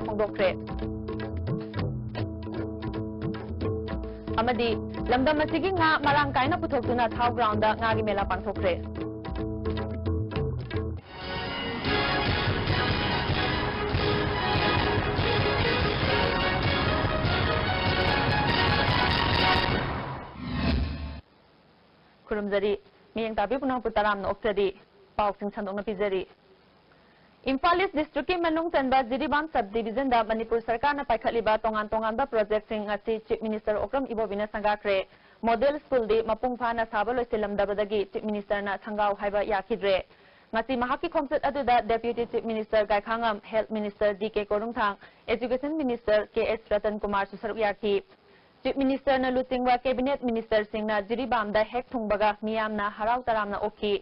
फोंदोखरे अमदी लमदम असिगी nga marang kaina puthokuna thau ground da nga gi mela pangthokre खुरुमजरी मियंग ताबी पुनः पुताराम नोक्तदी पाव Singh संदोंग पिजरी Imphal east district की मनुंग Chamba Jiribam sub division दा मणिपुर सरकार ना पाइखलिबा तोंगान तोंगान प्रोजेक्ट सिंह असी चीफ मिनिस्टर ओक्रम इबोबिना संगाख्रे मॉडल स्कूल दी मपुंग फाना साबा लोइसिलमदबदगी चीफ मिनिस्टर ना संगाव हाइबा याखिद्रे ngasi mahaki khomsat aduda deputy chief minister gaikhangam health minister dk korungthang education minister ks ratan kumar susaruk yakhi chief minister na lutingwa cabinet minister singna jiribam da hek thungbaga miyamna harau taramna okhi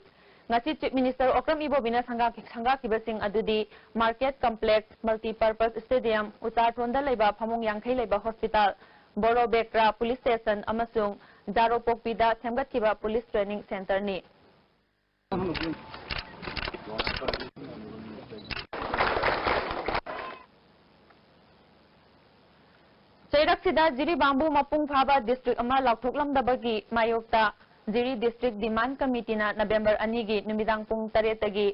ngasi chief minister okram ibobina sangha kibasing adudi market complex multi purpose stadium utarthonda leiba phamung yangkhai leiba hospital borobekra police station amasung jaropokpida semgat kiba police training center ni Chairakida Jiri Bambu Mapung Phaba District Ama Laukthoklamdabagi Mayokta Jiri District Demand Committee na November 2 gi numidang pung 3 tagi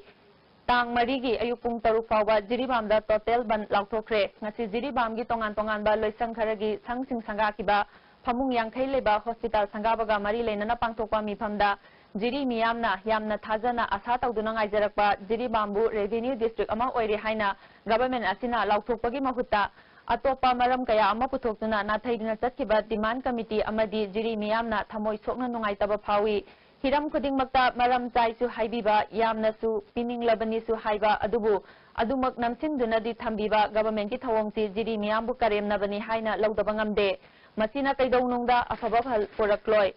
tang 4 gi ayuk pung 3 fawba Jiri Bamda total ban laukthokre ngasi Jiri Bam gi tongan ba loisang kharagi sangsing sanga kiba phamung yangkhai leba hospital sangabaga mari leinana pangthokpa mifamda Jiri miyamna yamna thajana asa tawduna ngaijarakpa Jiri Bambu Revenue District ama oire haina government asina laukthokpagi mahutta Atopa maram kaya ama puthokna nathaidina chatkiba demand committee amadi jiri miyamna thamoi sokna nungaitaba phawi hiram khudingmakta maram chaisu haibiba yamna su pining labani su haiba adubu adumak namsinduna di thambiba government ki thawongsi jiri miyambu karemna bani haina laudaba ngamde masina kaidounungda afaba phal porakloi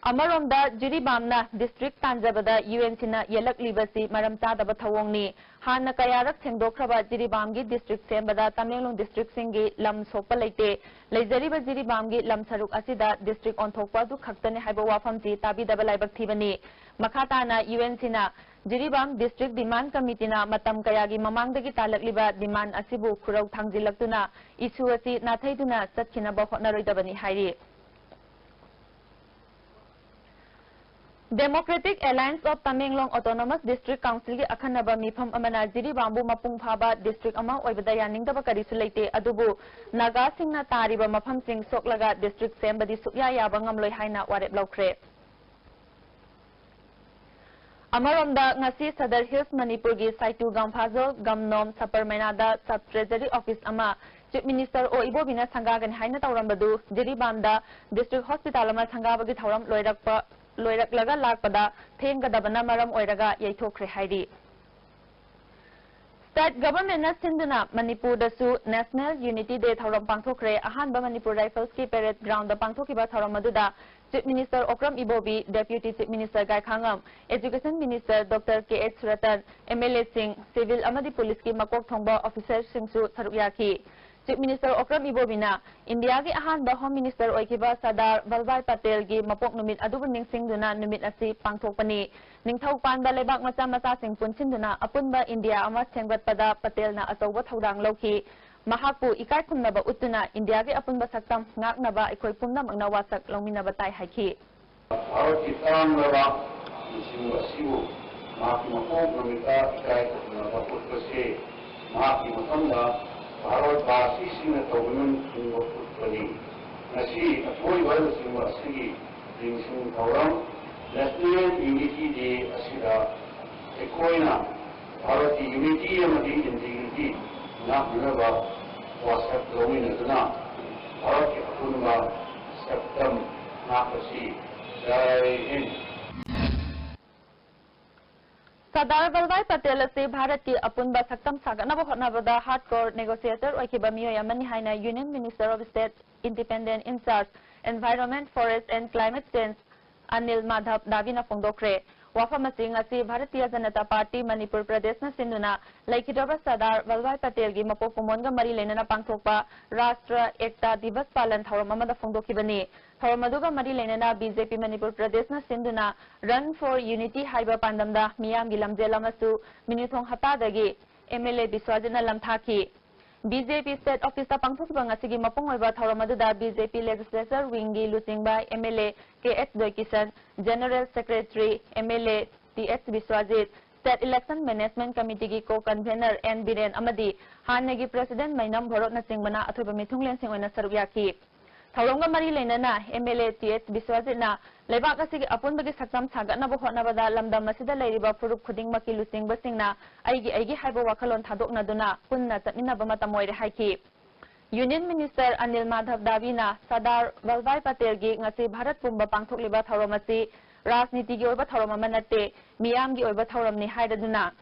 Amaromda Jiri Bamna district Tanjabada UNC na yelak libasi maram chadaba thawongni hanna kayarak thengdokraba Jiri Bamgi district sembada Tamenglong district singi lam sokpa leite leijariba Jiri Bamgi lam saruk asida district onthokpa du khaktane haiba wafamti tabidaba laibak thibani makhata na UNC na Jiri Bam district demand committee na matam kayagi mamangdagi talakliba demand asibu khurau thangjilaktuna issue asi nathaiduna chatkinaba hotnaroidabani hairi Democratic Alliance of Tamenglong Autonomous District Council ki akhanaba mifam amana Jiri Bambu Mapung Phaba district ama oibada yaningdaba karisu leite adubu naga singna tariba mafam sing soklaga district sembadi sukya yaba ngamloi haina warep laukre Amaromda ngasi Sadar Hills Manipur gi Saitu Gamphazol Gamnom Saparmainada Sub Treasury Office ama Chief Minister o ibobina sangagan haina tawrambadu Jiri Bamda district hospital ama sangabagi thawram loiraklaga lakpada thenggadabana maram oiraga yaithokre hairi State government na sinduna Manipur dasu National Unity Day thawram pangthokre ahanba Manipur Rifles ki parade ground da pangthokiba thawram aduda Chief Minister Okram Ibobi Deputy Chief Minister Gaikhangam Education Minister Dr. K.H. Ratan MLA Singh Civil amadi Police ki makok thongba officer singsu tharuk yakhi Chief Minister Okram Ibobina India ki ahanba Home Minister oikiba Sardar Vallabhbhai Patel gi mapok numit adubu ningsingduna numit asi pangthokpani ningthau panba lebak macha macha sing punsinduna apunba India ama sengbatpada Patel na achauba thodang lauki mahakpu ikai khumnaba utuna India ki apunba saktam ngaknaba ikoi pumnamangna wasak longminaba tai haiki Bharat ki tangraba isingu asibu mahaki mapok numita ikai khumnaba utpase mahaki matamda Bharat Basi singna tawunun singwa putpani ngasi athoi wala singwa asigi ringsing thawram National Unity Day asida ekoina Bharati unity amadi integrity naknaba wasak lawinaduna Bharat ki apunba saptam nakasi Jai Hind Sardar Vallabhbhai Patel ase Bharat ki apunba saktam saganaba hotnabada hardcore negotiator oikiba miyoy amani haina Union Minister of State Independent in Charge Environment Forest and Climate Change Anil Madhav Davina Fongdokre wafam asi ngasi Bharatiya Janata Party Manipur Pradesh na sinduna laikidaba Sardar Vallabhbhai Patel gi mapok pumonga mari lenana pangthokpa Rashtra Ekta Divas Palan thawram amada fongdokibani Thawramaduga mari lenana BJP Manipur Pradesh na sinduna Run for Unity haiba pandamda miyam gi lamjel amasu minithong hata dagi MLA Biswajana lamthaki BJP State Office ta pangthokba ngasigi mapung oiba thauram aduda BJP Legislature Wing gi luchingba MLA KH Doikisan, General Secretary MLA TH Biswajit, State Election Management Committee gi Co-Convener N Biren amadi Hanagi President Mainam Bhorot na singbana athoiba mithunglen singoina saruk yaki. Thauramga mari leinana MLA TH Biswajit na leibak asigi apunbagi saktam sagatnaba hotnabada lamdam asida leiriba furup khudingmaki luchingba singna aigi haiba wakhalon thadoknaduna punna chatminaba matam oire haiki. Union Minister Anil Madhav Davina Sardar Vallabhbhai Patel gi ngasi Bharat pumba pangthokliba thauram asi rajniti gi oiba thauram ama natte miyam gi oiba thauram ni hairaduna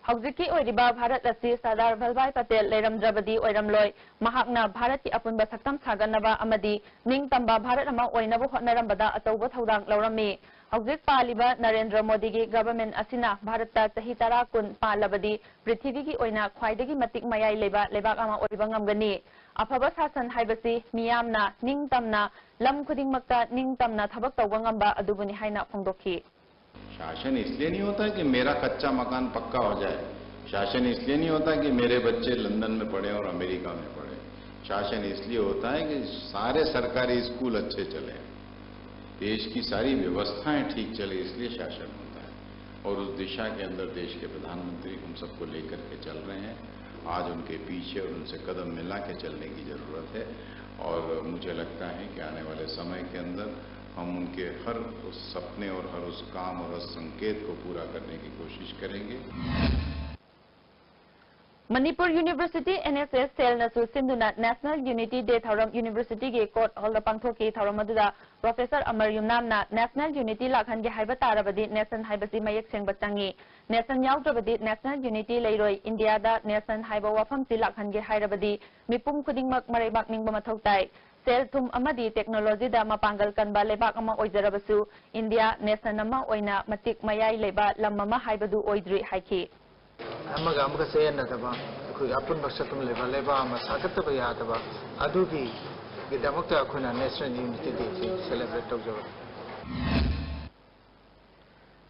Hawjiki oiriba Bharat asi Sardar Vallabhbhai Patel leiramdrabadi oiramloi mahakna Bharat ki apunba saktam saganaba amadi ningtamba Bharat ama oinaba hotnarambada achauba thaudang laurami Hawjik paliba Narendra Modi gi government asina Bharatta chahi 10 kun palabadi prithvi gi oina khwaidagi matik mayai leba lebak ama oiba ngamgani afaba sasan haibasi miyamna ningtamna lam khudingmakta ningtamna thabak tawba ngamba adubuni haina phongdokhi शासन इसलिए नहीं होता कि मेरा कच्चा मकान पक्का हो जाए, शासन इसलिए नहीं होता कि मेरे बच्चे लंदन में पढ़े और अमेरिका में पढ़े, शासन इसलिए होता है कि सारे सरकारी स्कूल अच्छे चले, देश की सारी व्यवस्थाएं ठीक चले, इसलिए शासन होता है और उस दिशा के अंदर देश के प्रधानमंत्री हम सबको लेकर के चल रहे हैं। आज उनके पीछे और उनसे कदम मिला के चलने की जरूरत है और मुझे लगता है कि आने वाले समय के अंदर हम उनके हर उस सपने और हर उस काम और उस संकेत को पूरा करने की कोशिश करेंगे। Manipur University NSS Cell Nasu Sinduna National Unity Day Thauram University ge Court Hall da pangthoki thauram aduda Professor Amar Yumnamna National Unity lakhan ge haiba tarabadi nation haibasi mayak sengba changi nation yaudrabadi National Unity leiroi India da nation haiba wafam si lakhan ge hairabadi mipum khudingmak maraibak ningba mathau tai Sel thum amadi technology da mapangal kanba lebak ama oijarabasu India nation ama oina matik mayai leba lamama haibadu oidri haiki amaga sayan daba khoi apun baksatum leba ama sagataba yadaba adugi gidamakta khuna National Unity Day celebrate tawjaba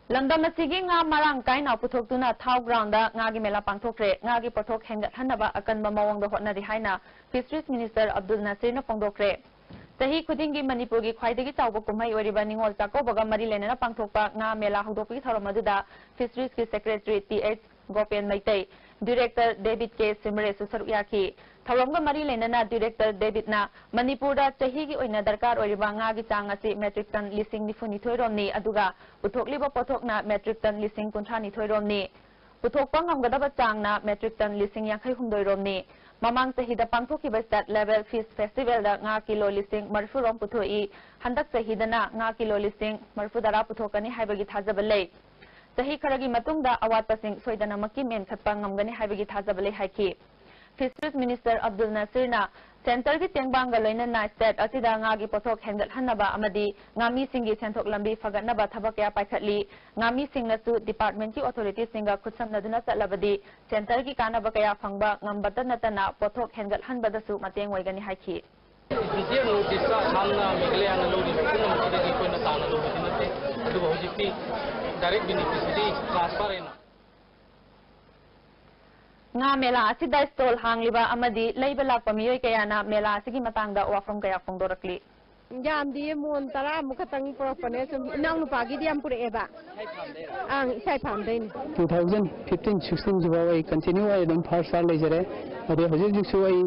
Lamdam asigi nga marang kaina puthokuna thau ground da nga gi mela pangthokre nga gi pothok hengat hanaba akanba mawang da hotnari haina Fisheries Minister Abdul Nasir na pongdokre Sahi khudingi Manipur gi khwaidagi chawba kumai oriba ningol chakobaga mari lenana pangthokpa nga mela hudokpi thoromaduda Fisheries ki Secretary TH Gopian Maitai Director David K Simre susaruk yaki Tharamga mari lenana Director David na Manipur da chahi gi oina darkar oriba nga gi chang asi metric ton lising ni funi thoiromni aduga puthokliba pothok na metric ton lising kunthani thoiromni puthokpa ngamgadaba chang na metric ton lising yakhai humdoi romni mamang chahi da pangthokiba state level fish festival da nga kilo lising marfu rom puthoi handak chahi da na nga kilo lising marfu dara puthokani haibagi thajaba lei Sahi karagi matungda awat pasing soidana maki men khatpa ngamgani haibagi thajabale haiki Fisheries Minister Abdul Nasir na Center gi tengbanga loinana state asida nga gi pothok hengat hanaba amadi ngami singi senthok lambi fagatnaba thabak ya paikhatli ngami singnasu department ki authority singa khutsamnaduna chatlabadi center gi kanaba kaya phangba ngambata natana pothok hengat hanbadasu mateng oigani haiki Bisiya notice samna Meghalaya na lodi puna machidagi koina tana lodi dinate adu hojikti direct beneficiary transfer ena nga mela asida stall hangliba amadi leiba lakpa miyoi kayana mela asigi matangda wafam kaya phongdorakli Jamdi mon tara mukatang propane sum nang nupagi diam pure eba ang isai phamdai 2015-16 jiba wai continue ai dum first sal lejare ade hojik jiksu ai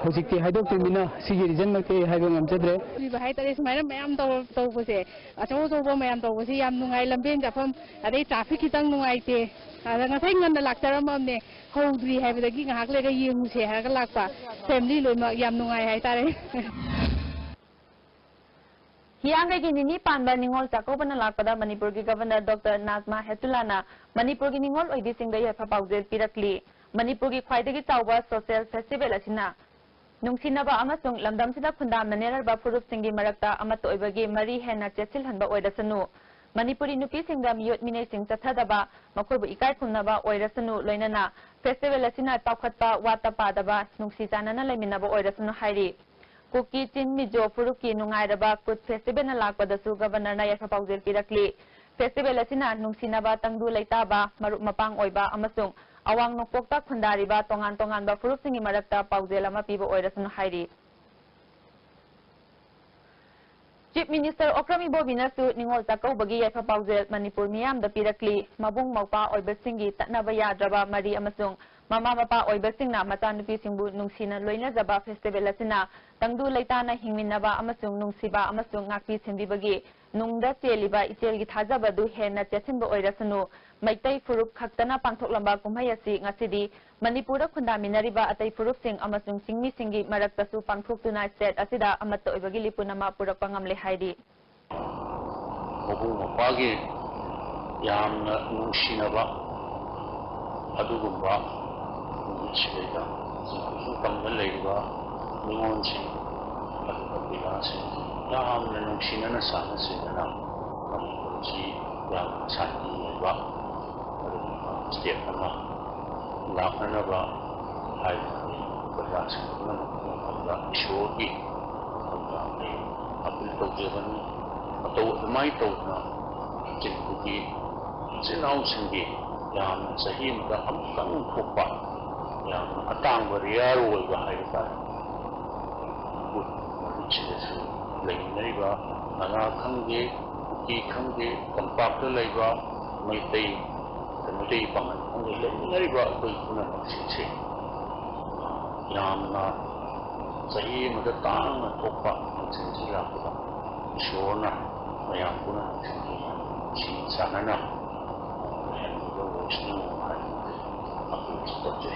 hojikti haidok timina sigi reason ma ke haibang amjadre ba hai tare smaina mayam to bose acho so bo mayam to bose yam nungai lamben jafam ade traffic kitang nungai te ada ngasai ngan laktaram amne hodri haibadagi ngahak le ga yemu se ha ga lakpa family loima yam nungai hai tare Hiyang kay kinini panba ningol sakopana lakpada Manipur ki Governor Dr. Nazma Hetulana Manipur ki ningol oidi singga yafa paujel pirakli Manipur ki khwaidagi chawba social festival asina nungsinaba amasung lamdam sida khundam nanerba furup singi marakta amato oibagi mari hena chesil hanba oirasanu Manipuri nupi singga miyot minay sing chathadaba makoibu ikai khumnaba oirasanu loinana festival asina paukhatpa watapadaba nungsi chanana laiminaba oirasanu hairi Kuki Chin Mijo Furuki Nungairaba Kut Festival na lakpadasu Governor na yafa paujel pirakli Festival asina nungsinaba tangdu laitaba maruk mapang oiba amasung awang nokpokta khundariba tongan ba furup singi marakta paujel ama piba oirasunu hairi. Chief Minister Okrami Bobinasu ningol takau bagi yaifa paujel Manipur miyam da pirakli mabung maupa oibasingi tatnaba yadraba mari amasung mama mapa oibasingna machanupi singbu nungsina loina jaba festival asina tangdu leitana hingminaba amasung nungsiba amasung ngakpi simbibagi nungda cheliba ichelgi thajabadu hena chesinba oirasanu maitai furup khaktana pangthoklamba kumhai asi ngasidi Manipura khundaminariba atai furup sing amasung singmi singi maraktasu pangthoktuna state asida amatta oibagi lipunama purakpa ngamle haidi mabung mapagi yamna nungsinaba adugumba nungsiba sungkamda leiba ningonsi adugabilasi yamna nungsinana sanasinana Manipursi yam santi leiba state nama laknanaba ay berasal ng isyogi apil tawjaban atau may taw na kinkugi sinaw sindi yang sahim ka amkang kupa yang atang bariyaro ay bahay ka but maritsi lain na iba nangakanggi kuki kanggi kampakta layba may tay Kemudian pangan, dari bawa kuna maksisi, yang na saya muda tang topa maksisi aku, siona, yang kuna maksisi, si sana na, yang muda wajib aku setuju.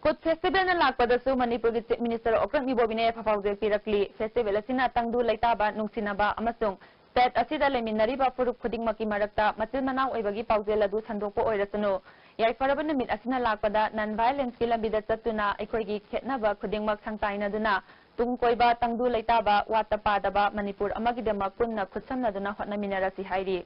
Kut festival na lakpadasu Manipur Chief Minister Okrami Bobine papaujel pirakli festival asina tangdu laitaba nungsinaba amasung State asida leminariba furup khudingmaki marakta machil manau oibagi paujel adu sandokpo oirasanu yaifaraba namit asina lakpada non-violence ki lambida chattuna aikhoigi khetnaba khudingmak sangtainaduna tungkoiba tangdu laitaba watapadaba Manipur amagidamak punna khutsamnaduna hotnaminarasi hairi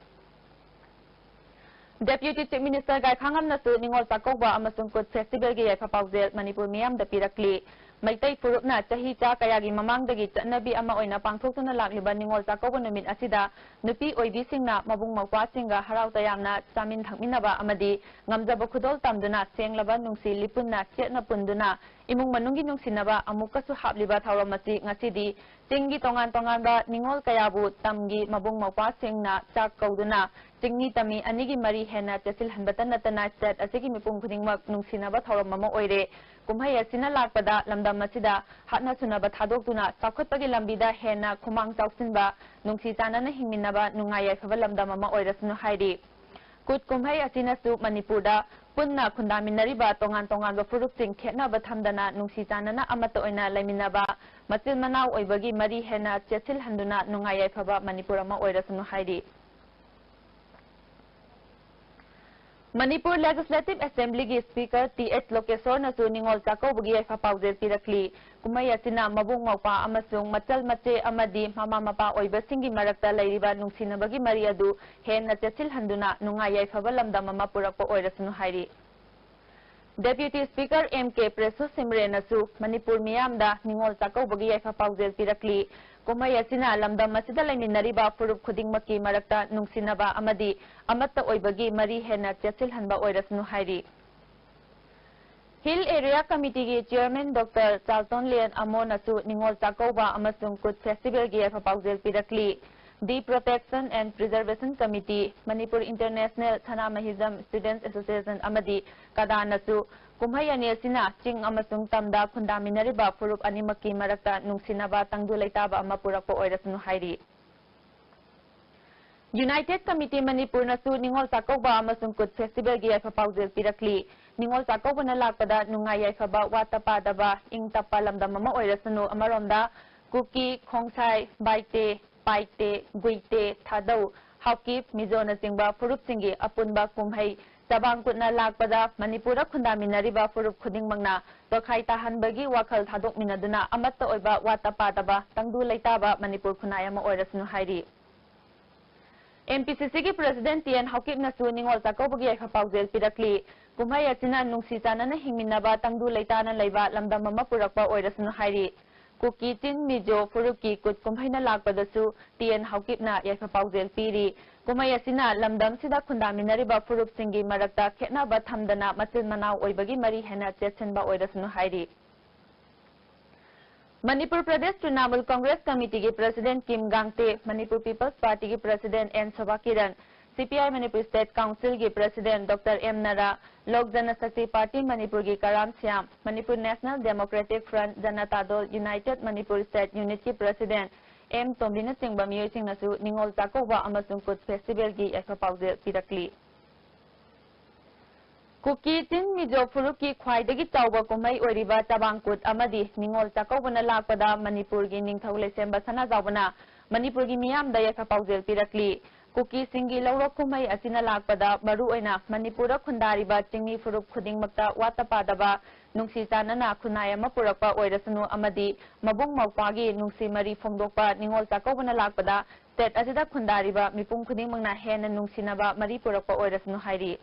Deputy Chief Minister Gai Khangam nasu ningol takokba amasung kut festival gi yaifa paujel Manipur miyam da pirakli Maitai Furupna Chahi Cha Kayagi Mamangdagi Chatnabi Ama Oina Pangthoktuna Lakliba Ningol Chakauba Numit Asida Nupi Oibisingna Mabung Mawpasinga Harau Tayamna Chamin Thangminaba Amadi Ngamjaba Khudol Tamduna Senglaba Nungsi Lipunna Chetna Punduna Imung Manungi Nungsinaba Amukasu Hapliba Thauramasi Ngasidi Chingi Tongan-Tonganba Ningol Kayabu Tamgi Mabung Mawpasingna Chakauduna Chingi Tami Anigi Mari Hena Chesil Hanbatan Natana Set Asigi Mipung Khudingmak Nungsinaba Thauramama Oire Kumhai asina lakpada lamdam masida hatna sunaba thadokduna chakhotpagi lambida hena khumang chausinba nungsi chanana hingminaba nungai yaifaba lamdam ama oirasnu hairi kut kumhai asina su Manipurda punna khundaminariba tongan furup sing khetnaba thamdana nungsi chanana amata oina laiminaba machil manau oibagi mari hena chesil handuna nungai yaifaba Manipur ama oirasnu hairi Manipur Legislative Assembly gi Speaker T.H. Lokesor nasu ningol chakaubugi yaifa paujel pirakli kumai asina mabung maupa amasung machal mache amadi mama mapa oibasingi marakta lairiba nungsinabagi mari adu henna chesil handuna nunga yaifaba lamdam ama purakpa oirasunu hairi Deputy Speaker M.K. Presu Simre nasu Manipur miyamda ningol chakaubugi yaifa paujel pirakli kumai asina lamdam masida laiminariba furup khudingmaki marakta nungsinaba amadi amatta oibagi mari hena chesil hanba oirasnu hairi Hill Area Committee gi Chairman Dr. Charlton Lian Amon asu ningol chakauba amasung kut festival gi yafa paujel pirakli The Protection and Preservation Committee Manipur International Thana Mahizam Students Association amadi kadanasu kumhai ani asina ching amasung tamda khundaminariba furup animaki marakta nungsinaba tangdu laitaba ama purakpa oirasnu hairi United Committee Manipur nasu ningol chakauba amasung kut festival gi yaifa paujel pirakli ningol chakauba na lakpada nungai yaifaba watapadaba ingtapa lamdam ama oirasnu amaromda kuki khongsai baite paite guite thadau hakip mizona singba furup singi apunba kumhai Sabang kutna lakpada Manipura khundaminariba furup khudingmangna tokhai tahanbagi wakhal thadok minaduna amatta oiba watapadaba tangdu laitaba Manipur khunayama oirasnu hairi MPCC ki President T.N. Hakip nasu ningol chakaubagi yaifa paujel pirakli kumhai asina nungsi chanana hingminaba tangdu laitana laiba lamdam ama purakpa oirasnu hairi Kuki Chin Mizo फुरुप की Kut कुम्हैना लाकपदसु TN हाउकिपना याइफा पाउजेल पीरी कुम्है असिना लमदम सिदा खुंदामिनरिबा फुरुप सिंगी मरक्ता खेतनाबा थमदना मचिल मनाव ओइबगी मरी हेना चेतसिनबा ओइरसनु हाइरी मणिपुर प्रदेश तृणमूल कांग्रेस कमिटी के president Kim Gangte Manipur people's party के president N Shobha Kiran CPI Manipur state council के president doctor M Nara Lok Janshakti party Manipur की Karam Shyam Manipur national democratic front Janata Dal united Manipur state unit की प्रेसिडेंट एम तोमबिन चिंबा मियोइसिंगनसु निंगोल चाकोबा अमसुंग कुट फेस्टिवल की याइफा पाउजेल पिरकली कुकी चिन मिजो फुरुप की ख्वाइदगी चाउबा कुम्है ओइरिबा तबांगकुट अमदी निंगोल चाकोबना लाकपदा मणिपुर की निंगथौ लेसेंबा सना जाउबना मणिपुर की मियामदा याइफा पाउजेल पिरकली कुकी सिंगी लौरक कुम्है असिना लाकपदा मरु ओइना मणिपुर खुंदारिबा चिंगी फुरुप खुदिंगमक्ता वातापादबा नुंसी चानना खुनाय अमा पुरकपा ओइरसनु अमदी मबुंग मौपागी नुंसी मरी फोंदोकपा निंगोल चाकोबना लाकपदा स्टेट असिदा खुंदारिबा मिपुंग खुदिंगमंगना हेन नुंसीनबा मरी पुरकपा ओइरसनु हाइरी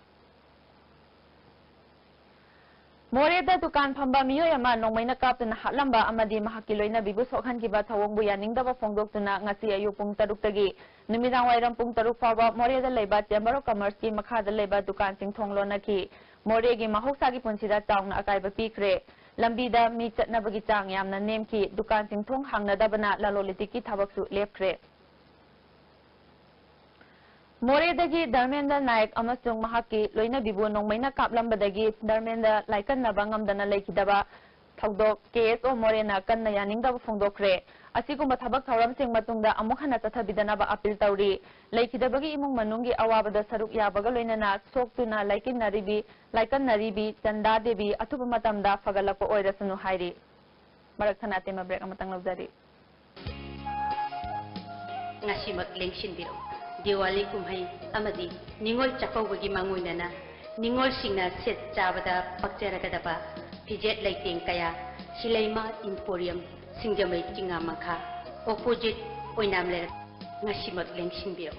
मोरेदा दुकान फंबा मियोय अमा नोंमैना कापतना हालंबा अमदी महाकी लोइना बिबु सोखनकिबा थवंगबु यानिंगदबा फोंदोक्तुना ngasi ayu pung 3 tagi numidang wairam pung 3 fawa मोरेदा लेबा चेम्बर ऑफ कॉमर्स की मखादा लेबा दुकान सिंग थोंगलोनकी मोरेगी महौसागी पुंसिदा चाउना अकाइबा पीखरे लंबीदा मी चटनबगी चांग यामना नेमकी दुकान सिंग थोंग हांगनदबना लालोलितिकी थबकसु लेपखरे मोरेदगी धर्मेंद्र नायक अमसुंग महाकी लोइना बिबु नोंमैना कापलंबदगी धर्मेंद्र लाइकन्नबा ngamdana लेखिदबा थौदोक केस ओ मोरेना कन्ना यानिंगदबा फोंदोखरे असिगुम्बा थबक थौरमसिंग मतुंगदा अमुक हना चथबिदनबा अपील तौरी लेखिदबगी इमुंग मनुंगी अवाबदा सरुक याबगा लोइनना सोक्तुना लाइकन्नरिबी Chanda Devi अथुबा मतमदा फगलपा ओइरसनु हाइरी मरक थनातेमा break अमतंग लौजरी ngasimak lengsinbiro Diwali kumhai amadi ningol chakawgi manguinana ningol singna set chabada pakcharagadaba pijet laiteng kaya silaima emporium singjamai tinga mangkha opposite oinamle ngasimak lengsinbiro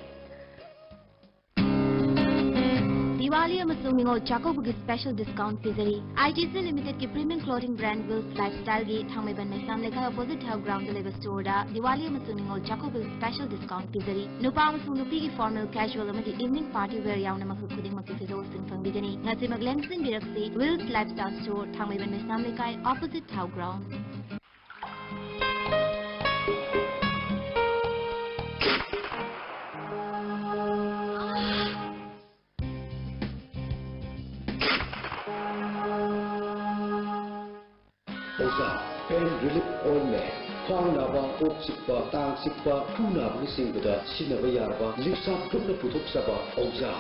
Diwali amasung ningol chakawgi special discount pizari ITC limited ki premium clothing brand Wills lifestyle gi thangmaiban naisam lekha opposite house ground deliver store da Diwali amasung ningol chakawgi special discount pizari nupa amasung nupi ki formal casual amadi evening party wear yauna makhu khuding makki fizol sing fangbigani ngasi maglensing biraksi Wills lifestyle store thangmaiban naisam lekha opposite house ground pain relief ointment khwang naba kok sikpa tang sikpa phuna bu singda sinaba yarba lisa thukna puthok saba auja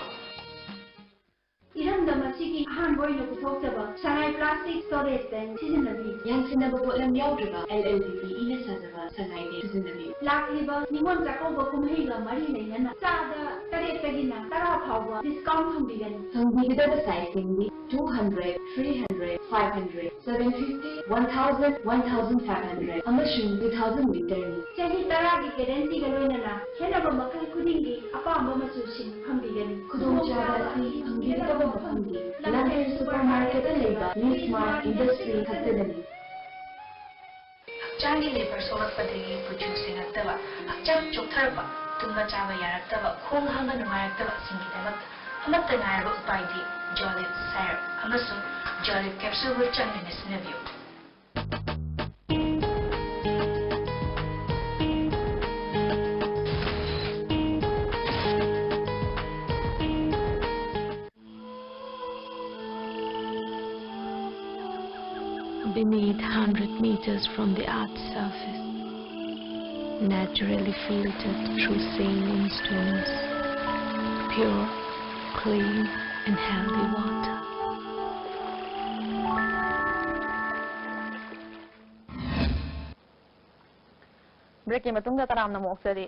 iram damasigi han boyno puthok saba sanai plastic storage tank sizinnabi yang sinaba bolam yaudriba LLDP ina sajaba sanai de sizinnabi lakliba nimon jakoba kumheiga mari leina sada tare tagina tara phawba discount thambigani hangbigida sizing 200 300 500 750 1000 1500 amasung 2000 meter chahi taragi guarantee galoinana henaba makhal khudingi apamba machusin phambigani khudong chaba si hangbigaba mafamgi London supermarket leba New Smart Industry khattadani Hakchangi labor sorakpadagi puchusing attaba hakchang choktarba tumba chaba yaraktaba khong hanga nungairaktaba singidamak amatta nairaba upaidi Jolly Sire amasung Jolly capsule will changin sinabyo Beneath 100 meters from the Earth's surface, naturally filtered through saline stones, pure, clean and healthy water. Break की मतुंगा तरामना मोक्सरी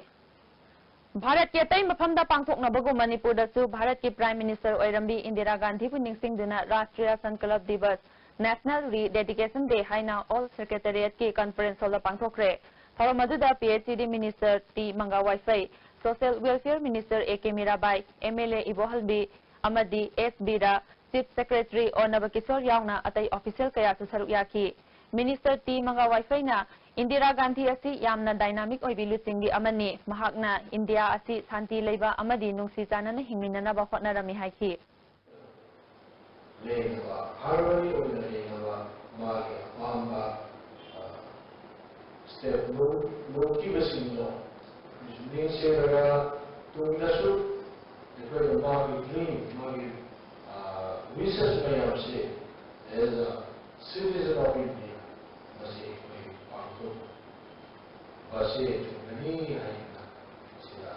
भारत के तई मफमदा पांगथोकनबगु मणिपुर दसु भारत की prime minister ओइरंबी इंदिरा गांधी बु निंगसिंगदुना Rashtriya Sankalp Diwas national rededication day हाइना ऑल सेक्रेटेरिएट की कॉन्फ्रेंस हॉल पांगथोकरे थौरम अदुदा PHD minister T Manga Vaiphei social welfare minister AK Mirabai MLA Ibohalbi अमदी एसबी रा चीफ सेक्रेटरी और नवकिशोर यावना अतई ऑफिशियल कया सरुक याकी Minister T Manga Waifai Indira Gandhi asi yamna dynamic oibilu singi amani mahakna India asi santi leiba amadi nungsi janana hingminana ba hotnarami haiki Lengwa harmony oina lengwa magi amba step no kibasino ning sera tungnasu ekoi magi dream magi wishes mayam se as a citizen of India masi Basé many haina sila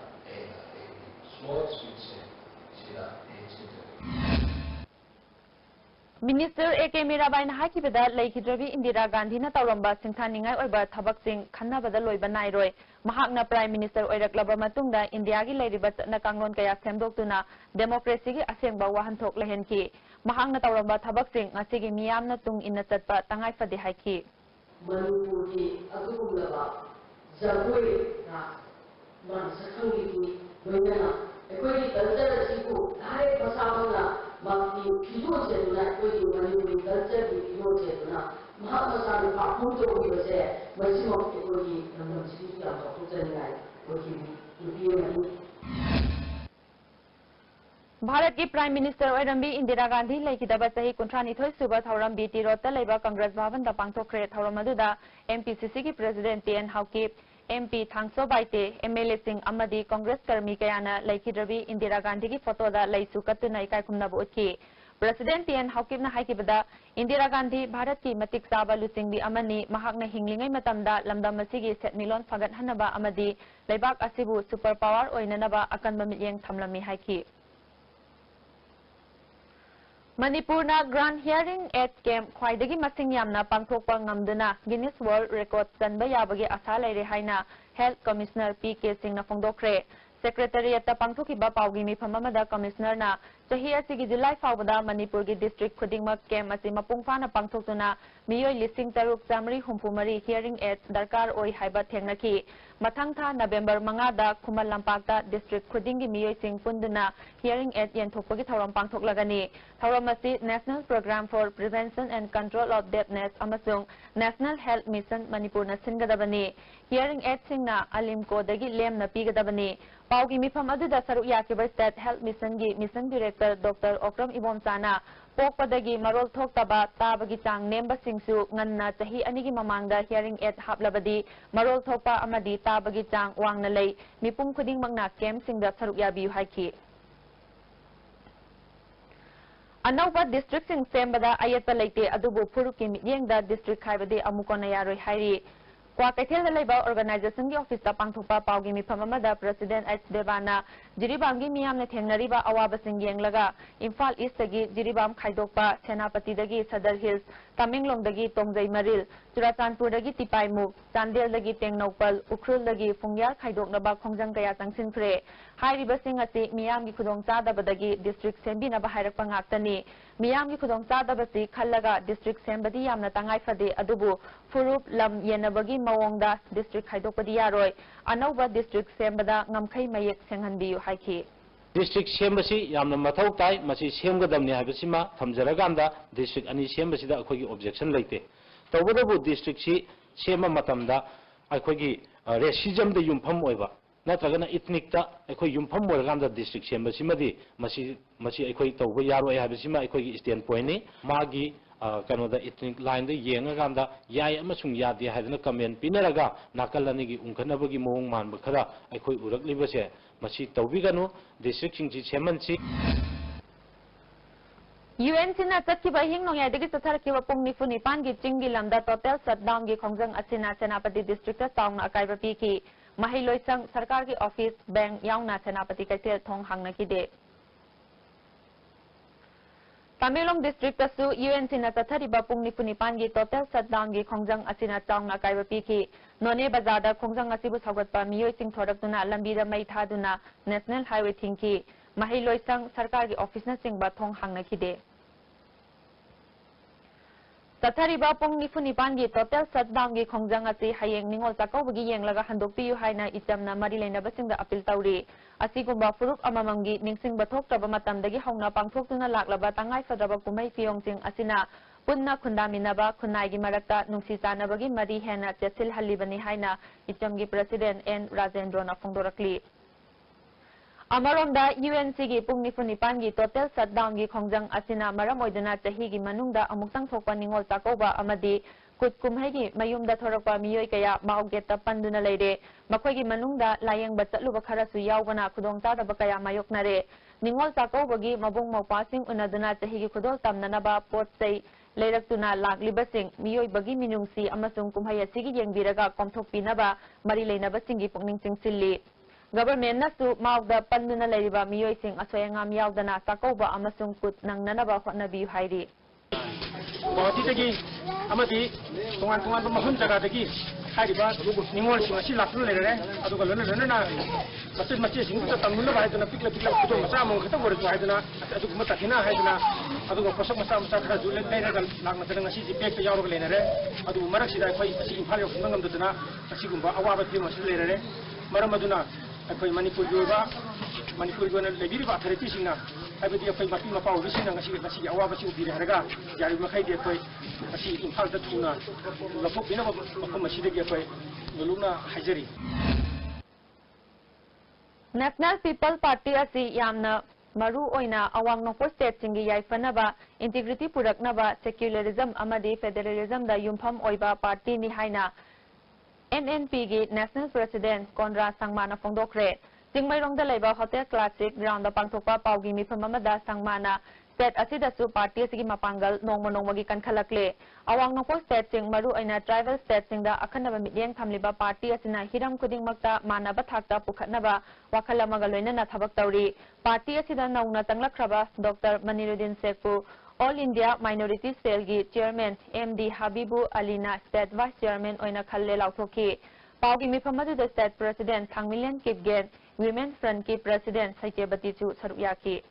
small speech sila Minister A.K. Mirabai na hakibada laikidrabi Indira Gandhi na tawramba singthaningai oiba thabaksing khannabada loiba nairoi mahakna Prime Minister oiraklaba matungda India gi lairiba na kanglon kaya semdoktuna democracy gi asengba wahanthok lehenki mahakna tawramba thabaksing asigi miyamna tung inna chatpa tangai fade haiki Manipur ki adugublaba Jagoi na man sakhangi ki loinana ekoi culture asiku thare pasabana makti kijo cheduna ekoi Manipur culture ki kijo cheduna mahakna sanu apun to ki base masimo ekoi namam sigi ya to janai ekoi yupiye mani Bharat ki Prime Minister Oirambi Indira Gandhi laikidaba sahi kunthranithoi suba thauram BT Road ta leiba Congress Bhavan da pangthokre thauram aduda MPCC ki President TN Haukip MP Thangso Baite MLA Singh Amadi Congress Karmi Kayana laikidrabi Indira Gandhi ki photo da laisu katuna ikai kumnabu utki President TN Haukip na haikibada Indira Gandhi Bharat ki matik saba lusingbi amani mahakna hinglingai matamda lamdam asigi setmilon fagat hanaba amadi leibak asibu superpower oinanaba akanba mityeng thamlami haiki Manipur na Grand Hearing Aid Camp khwaidagi masing yamna pangthokpa ngamduna Guinness World Record chanba yabagi asa leire haina Health Commissioner PK Singh na phongdokre Secretariat ta pangthokiba pawgi mifam amada Commissioner na chahi asigi July fawbada Manipur gi district khudingmak camp asi mapungfana pangthoktuna miyoi lising taruk jamri humpumari hearing aid darkar oi haiba thengnaki mathang tha November 5 da Khumal Lampakta district khudingi miyoi sing punduna hearing aid yenthokpagi thauram pangthoklagani thauram asi National Program for Prevention and Control of Deafness amasung National Health Mission Manipur na singadabani hearing aid singna alimko dagi lem na pigadabani Paugi mifam aduda saruk yakiba State Health Mission gi Mission Director Dr. Okram Ibomsana pokpadagi marol thoktaba tabagi chang nemba singsu nganna chahi anigi mamangda hearing aid haplabadi marol thokpa amadi tabagi chang wangna lei mipum khuding mangna camp singda saruk yabiu haiki Anauba district sing sembada ayatpa leite adubu phuruki mityengda district khaibadi amukona yaroi hairi Kwa kaithel da leiba organization gi office ta pangthopa pawgi mifam amada President H Devana Jiribam gi miyamna thengnariba awaba sing yenglaga Imphal East gi Jiribam khaidokpa Senapati dagi Sadar Hills Tamenglong dagi Tongjai Maril Churachandpur dagi Tipaimuk Chandel dagi Tengnopal Ukhrul dagi Fungyar khaidoknaba khongjang kaya changsinkhre hairiba sing asi miyam gi khudong chadabadagi district sembina ba hairakpa ngaktani miyam gi khudong chadabasi khallaga district sembadi yamna tangai fade adubu furup lam yenabagi mawongda district khaidokpadi yaroi anauba district sembada ngamkhai mayek senghanbiu haiki District sembasi yamna mathau tai masi semgadamni habasima thamjaraganda district ani sembasida akhoi objection leite tawbadabu district si sema matamda akhoi racism da yumpham oiba natragana ethnic ta akhoi yumpham morganda district sembasimadi masi akhoi tawba yaroi habasima akhoi standpoint ni magi kanoda ethnic line da yengaganda yai amasung yadi haidana comment pinaraga nakalanigi ungkhanabagi mawong manba khara akhoi uraklibase masi tawbiganu district singji semansi UN sina chatkiba hingnongyai dagi chatharkiba pung nifuni pangi chingi lamda total shutdown gi khongjang asina Senapati district ta tawna akaiba piki mahiloisang sarkar gi office bank yaungna Senapati kaithel thong hangna kide Tamenglong district tasu UN sina chathariba pung nifuni pangi total shutdown gi khongjang asina tawna akaiba piki None bazada khongjang asibu sagatpa miyoi sing thoraktuna lambida mai thaduna national highway thingki mahiloisang sarkar gi office na singba thong hangna kide Chathariba pung nifuni pangi total shutdown gi khongjang asi hayeng ningol chakawbagi yenglaga handokpiu haina ichamna mari leinaba singda appeal tauri asigumba furup amamangi ningsingba thoktraba matamdagi hauna pangthoktuna laklaba tangai fadraba kumai piyongsing asina punna khundaminaba khunai marakta nungsi chanabagi mari hena chesil halibani haina ichamgi president N Rajendrona phongdorakli Amaronda UNC gi pungni funipan gi total shutdown gi khongjang asina maram oiduna chahi gi manungda amuktang thokpa ningol takoba amadi kutkumhai gi mayumda thorakpa miyoi kaya maugeta panduna leire makhoi gi manungda layengba chatluba kharasu yawbana khudongta da bakaya mayoknare ningol takoba gi mabung mawpasing unaduna chahi gi khudol tamnanaba potsei leirak-tuna laklibasing miyoi bagi minungsi amasung kumhai asigi yengbiraga komthokpinaba mari leinabasinggi pukning chingsilli Government nasu maugda panduna leiriba miyoi sing asoyangam yaudana takoba amasung kut nangnanaba hotnabi hairi Guwahati amati tungan mahun jagadagi hairiba ningol sing asi laklu leire aduga lona masjid sing tamnuna haidana pikla kudo masa mo khata bor haidana aduga matathina haidana aduga posak masa khara jule leire gal lakna tanga si pek ta yawro leire aduga marak sida khoi asi imphal yo khungam dana asi gumba awaba ti mas leire maram aduna akhoi manipur gona lebiri ba authority singna abedi akhoi mapi mapau bisina ngasi awaba si ubire haraga yari makhai de akhoi asi imphal ta thuna lapok bina mafam asidagi akhoi nuluna hajari National People Party asi yamna maru oina awang nongpor state singi yaifanaba integrity puraknaba secularism amadi federalism da yumpham oiba party ni haina NNP gi National President Konra Sangmana Fongdokre Jingmairongda leiba Hotel Classic ground da pangthokpa paugi mifam amada Sangmana state asida su party asigi mapangal nongmagi kankhalakle awang nongpor state sing maru aina tribal state sing da akhanaba midyeng thamliba party asina hiram kudingmakta manaba thakta pukhatnaba wakhalamaga loinana thabak tawri party asida nauna tanglakhraba Dr. Maniruddin Sekpu All India Minority Cell gi Chairman MD Habibu Alina State Vice Chairman oina khalle lauthoki paugi mifamadu da State President Thangmilian Kipgen Women Front ki President Saitebati chu saruyaki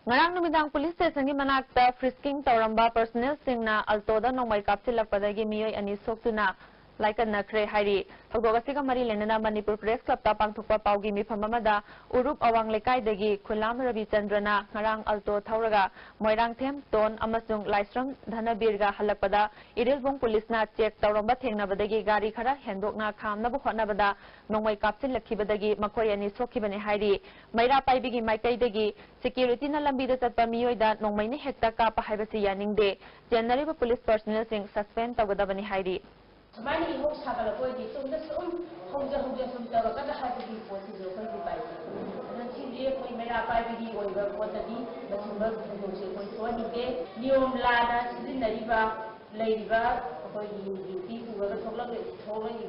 Ngarang numidang police station gi manakta frisking tawramba personnel singna altoda nongmai kapsilakpadagi miyoi ani soktuna Laikan Nakre Hari, Togasiga Mari Lenana Manipur Press Club Tapang Tukpa Paugi Mifamamada, Urup Awang Lekai Degi, Kulam Ravi Chandrana, Ngarang Alto Tauraga, Moirang Them, Ton, Amasung, Laistram, Dhanabirga Halapada, Irilbung Police Na Check, Tauramba Tengnabadagi, Gari Kara, Hendokna, Kam Nabukonabada, Nongway Kapsil Lakibadagi, Makoriani Sokibane Hari, Maira Paibigi Maikai Degi, Security na Lambida Satpa Miyoida, Nongmay Hekta Kapa Habasi Yaning De, General Police Personnel Sing Suspend Tagadabani Hari. Mani imong sakala ko di so na hongja sum tara kada hati po si jo ko di pai na chi di ko mera pai di ko ba ko ta di ba sumba ko se ko to ni ke niom la na sin na riba leiba ko di ti ku ga thokla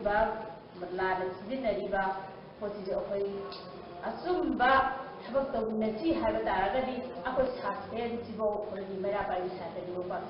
ba la na sin na riba ko si jo ko asum ba habak to na chi ha ba ta ga di ako sa sen si bo ko di mera pai sa ta di ko pa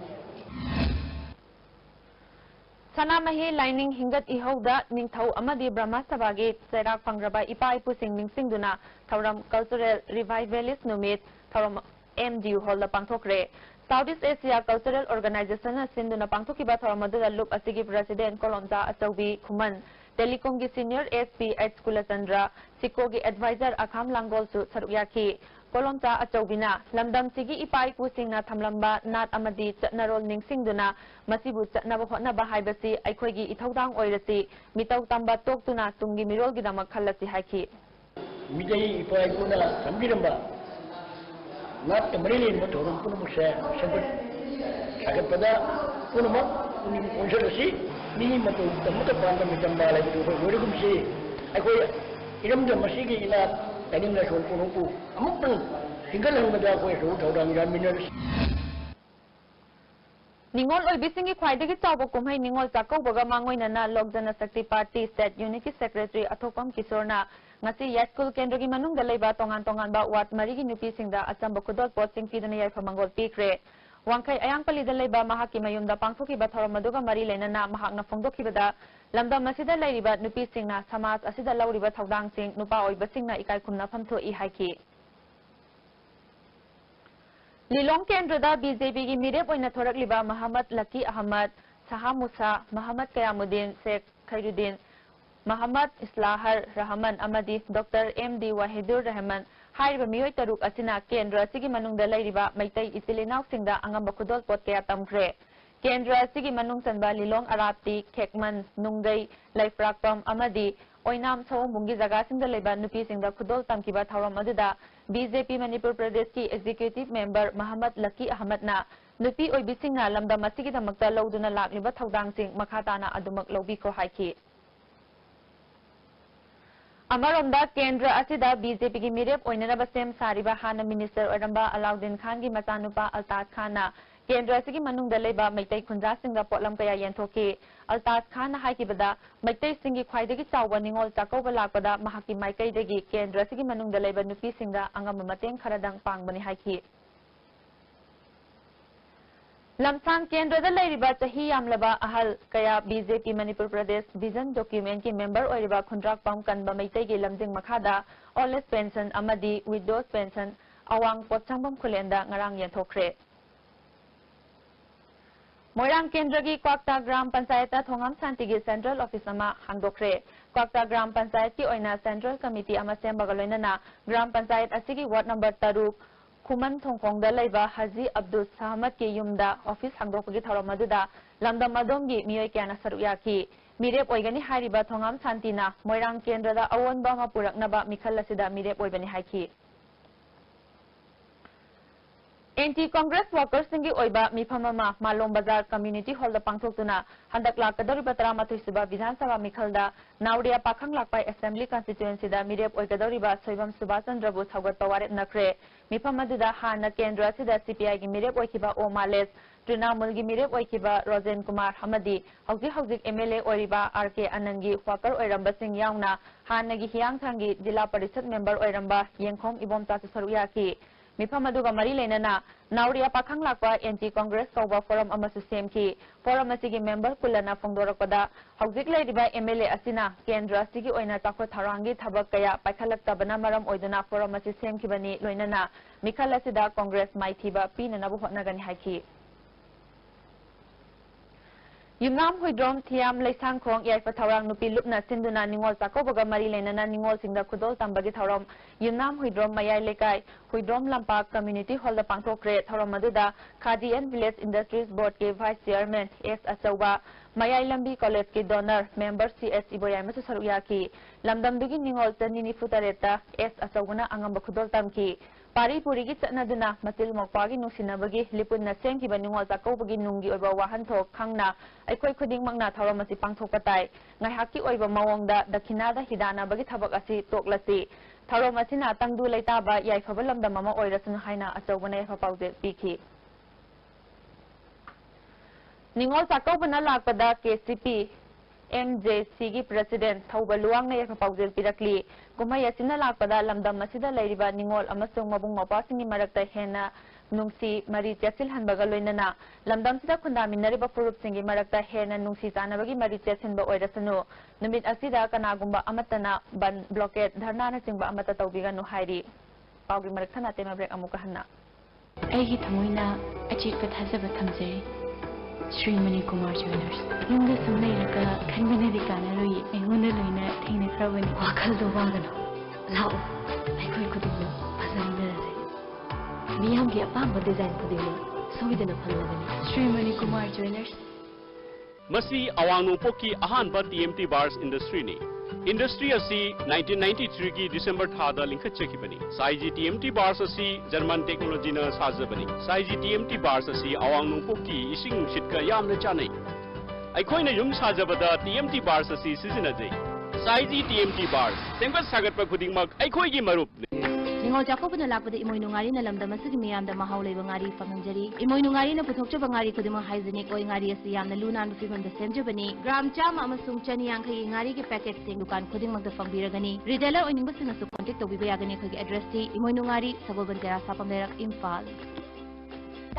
Sanamahi lining hingat ihauda ningthau amadi Brahma Sabagi Serak Pangraba Ipa Ipusing Ningsingduna Thauram Cultural Revivalist Numit Thauram MDU Hall Pangthokre Southeast Asia Cultural Organization Sinduna Pangthokiba Thauramadu Lup Asigi President Kolomta Achaubi Khuman Telecom gi Senior SP at Skula Chandra Siko gi Advisor Akham Langol su Sarukyaki Kolomta Achaubina Lamdam Sigi Ipai Pusingna Thamlamba Nat Amadi Chatnarol Ningsingduna Masibu Chatnaba Hotnaba Haibasi Aikhoigi Ithaudang Oirasi Mitau Tamba Toktuna Tungi Mirol gi Damak Khallasi Haiki Midai Ipai Kuna Sambiramba Nat Tamrilin Motorum Punamuse Sabat Agapada Punamak Punim Konservasi Ni Matu Tamuta Panda Mitamba Lagi Tu Wurugumsi Aikoi Iramda Masigi Ina Tanim na shon punungku amuk nang tinggal lang mada ko eso thaudang yan miners Ningol oi bisingi khwaidagi chawba kumhai ningol chakau baga mangoina na Lokjana Shakti Party State Unity Secretary Athopam Kisorna ngasi Yaskul Kendrogi manungda leiba tongan ba wat marigi nupi singda achamba khudot pot sing pidana yai famangol pikre Wangkai ayang palida leiba mahaki mayumda pangthoki ba thoramaduga mari lenana mahakna phongdokibada Lamdam asida lairiba nupi singna samaj asida lauriba thaudang sing nupa oiba singna ikai khumna phamtho I haiki Lilong Kendrada BJP gi mirep oina thorakliba Muhammad Laki Ahmad Saha Musa Muhammad Kayamuddin Sheikh Khairuddin Muhammad Islahar Rahman Amadi Dr. MD Wahidur Rahman हाइरिबा मियोय तरुक असिना केंद्र असिगी मनुंगदा लैरिबा मैतै इचिलिनाव सिंगदा अंगम खुदोल pot कया तमख्रे केंद्र असिगी मनुंग चनबा लिलोंग अराप्ती खेकमन नुंगै लैफ्राकपम अमदी ओइनाम सौमुंगी जगह सिंगदा लेबा नुपी सिंगदा खुदोल तमकिबा थौरम अदुदा BJP Manipur प्रदेश की executive member Mohammad lucky अहमदना नुपी ओइबिसिंगना लमदम असिगी दमकता लौदुना लाक्लिबा थौदांगसिंग मखाताना अदुमक लौबिखो हाइखि अमरोंदा केंद्र असिदा BJP की मिरेप ओइनरबा same सारिबा हाना minister Oramba Alauddin Khan की मचानुपा अल्ताज खाना केंद्र असिगी मनुंगदा लेबा मैतै खुंजा सिंगा पोटलम कया यंथोकी अल्ताज खान हाइकिबदा मैतै सिंगी ख्वाइदगी चावबा निंगोल चाकौबा लाकपदा महाकी माइकैदगी केंद्र असिगी मनुंगदा लेबा नुपी सिंगा अंगम मतेंग खरदंग पांगबनी हाइखि लमसांग केंद्र लैरिबा चही यामलबा अहल कया BJP Manipur Pradesh vision document की मेंबर ओइरिबा खुंद्राकपम कनबा मैतै की लमजिंग मखादा ओल्ड एज पेंशन अमदी विडोज पेंशन अवांग पोचंबम खुलेंदा ngarang यंथोखरे मोइरांग केंद्र की क्वाक्ता ग्राम पंचायत थोंगम शांति की सेंट्रल ऑफिस अमा हांगदोखरे क्वाक्ता ग्राम पंचायत की ओइना सेंट्रल कमिटी अमा सेंबगा लोइनना ग्राम पंचायत असिगी वार्ड नंबर 3 खुमन थोंगखोंगदा लैबा हाजी अब्दुल सहमद के युमदा ऑफिस हांगदोखगी थौरम अदुदा लमदम अदोमगी मियोय क्याना सरुक याखि मिरेप ओइगनी हारिबा थोंगम शांतिना मोइरांग केंद्रदा अवोनबा मा पुरकनबा मिखल असिदा मिरेप ओइबनी हाइखि एंटी कांग्रेस वर्कर्स सिंगी ओइबा मिफममा मालोम बाजार कम्युनिटी हॉल दा पांगथोक्तुना हंदक लाकदौरिबा 33 सुबा विधानसभा मिखलदा नावडिया पाखंग लाकपाई असेंबली कॉन्स्टिट्यूएंसी दा मिरेप ओइगदौरिबा सोइबम सुभाष चंद्र बोस हौगत पवारेप नखरे मिफम अदुदा हाना केंद्र असिदा सीपीआई की मिरेप ओइखिबा ओ मालेस तृणमूल की मिरेप ओइखिबा रोजेन कुमार हमदी हौजिक एमएलए ओइरिबा आरके आनंदगी वाकर ओइरंबा सिंग यावना हानगी हियांगथंगी जिला परिषद मेंबर ओइरंबा येंखोम इबोमता सरुक याखि मिफम अदुगा मरी लेनना नावडिया पाखंग लाकपा एंटी कांग्रेस कौबा फोरम अमसु सेमखि फोरम असिगी मेंबर कुलना फोंदोरकपदा हौजिक लैरिबा एमएलए असिना केंद्र असिगी ओइना चाखो थरांगी थबक कया पाइखलक्तबना मरम ओइदुना फोरम असि सेमखिबनी लोइनना मिखल असिदा कांग्रेस माइथिबा पीननाबु होटनगनि हाइखि युमनाम हुइद्रोम थियाम लैसांखोंग याइफा थौरांग नुपी लुपना सिंदुना निंगोल चाकोबगा मरी लेनना निंगोल सिंगदा खुदोल तंबगी थौरम युमनाम हुइद्रोम मयाइ लेकाई हुइद्रोम लंपाक कम्युनिटी हॉल दा पांगथोक्रे थौरम मदुदा khadi and village industries board के vice chairman S Achouba Mayai Lambi college के डोनर मेंबर सीएस इबोयाई मसु सरुक याखि लमदमदुगी निंगोल चनिनि फुतरेता एस अचौबना अंगम खुदोल तमखि पारीपुरी की चटनादुना मतिल मोकपागी नुसिनबगी लिपुनना सेंखिबा निंगोल चाकौबगी नुंगी ओइबा वाहनथोक खंगना अखोय खुदिंगमकना थौरम असि पांगथोकपताई ngaihaki oiba mawongda dakhinada hidana bagi thabak asi toklasi thaurom asina tangdu leitaba yaifaba lamdam ama oirasunu haina achobana yafa pawje pikhi ningol sakobana lakpada KCP MJC की president थौबलुआंग ने याफा पाउजेल पिरकली गुमई असिना लाकपदा लमदम असिदा लैरिबा निंगोल अमसुंग मबुंग मपासिंगी मरक्ता हेना नुंसी मरी चेसिल हनबगा लोइनना लमदम सिदा खुंदामिनरिबा फुरुपसिंगी मरक्ता हेना नुंसी चानबगी मरी चेसिनबा ओइरसनु नुमित असिदा कनागुंबा अमतना बन ब्लॉकेट धरनाना चिंगबा अमता तौबिगनु हाइरी पाउगी मरक्थना तेमा ब्रेक अमुका हन्ना ꯑꯩꯒꯤ ꯊꯃꯣꯏꯅ ꯑꯆꯦꯠꯄ ꯊꯥꯖꯕ ꯊꯝꯖꯔꯤ ಶ್ರೀ ಮಣಿಕುಮಾರ್ ಜ್ಯುವೆಲರ್ಸ್ ꯌꯨꯝꯗ ꯁꯨꯝ ꯂꯩꯔꯒ ꯈꯟꯕꯅꯗꯤ ꯀꯥꯟꯅꯔꯣꯏ ꯑꯩꯉꯣꯟꯗ ꯂꯣꯏꯅ ꯊꯦꯡꯅꯈ꯭ꯔꯕꯅꯤ ꯋꯥꯈꯜꯗꯣ ꯋꯥꯒꯅꯨ ꯂꯥꯛꯑꯣ ꯑꯩꯈꯣꯏ ꯈꯨꯗꯤꯡꯃꯛ ꯐꯖꯃꯤꯟꯅꯔꯁꯦ ꯃꯤꯌꯥꯝꯒꯤ ꯑꯄꯥꯝꯕ ꯗꯤꯖꯥꯏꯟ ꯈꯨꯗꯤꯡꯃꯛ ꯁꯣꯏꯗꯅ ꯐꯪꯂꯒꯅꯤ ಶ್ರೀ ಮಣಿಕುಮಾರ್ ಜ್ಯುವೆಲರ್ಸ್ मसी अवांग नोंपोकी अहानबा TMT बार्स इंडस्ट्री इंडस्ट्री असी 1993 की दिसंबर थादा लिंखटचखिबनी साइजी TMT बार्स असी जर्मन टेक्नोलॉजी न साजबनी साइजी TMT बार्स असी अवांग नोंपोकी इसिंग सिटका यामना चानै अखोइना युम साजबदा TMT बार्स असी सिजिनजै साइजी TMT बार्स सेंगत सागतपा खुदिंगमक अखोइगी मरुप निंगोल चाकोबना लापदा इमोय नुंगारी ना लमदम असigi मियामदा महाव लेबा ngari फंगंजरी इमोय नुंगारी ना पुथोकचबा ngari खुदिमा हाइजेनिक ओय ngari asi yamna lunan फिमंदा सेमजबनी ग्राम चामा अमसुंग चनी यांखई ngari के पैकेट सिंग दुकान खुदिंगमकदा फंगबिरगनी रिटेलर ओइनिंग बसिंगसु कांटेक्ट तौबिबा यागनी खगी एड्रेस टी इमोय नुंगारी सगोबन तेरा सापमेरक Imphal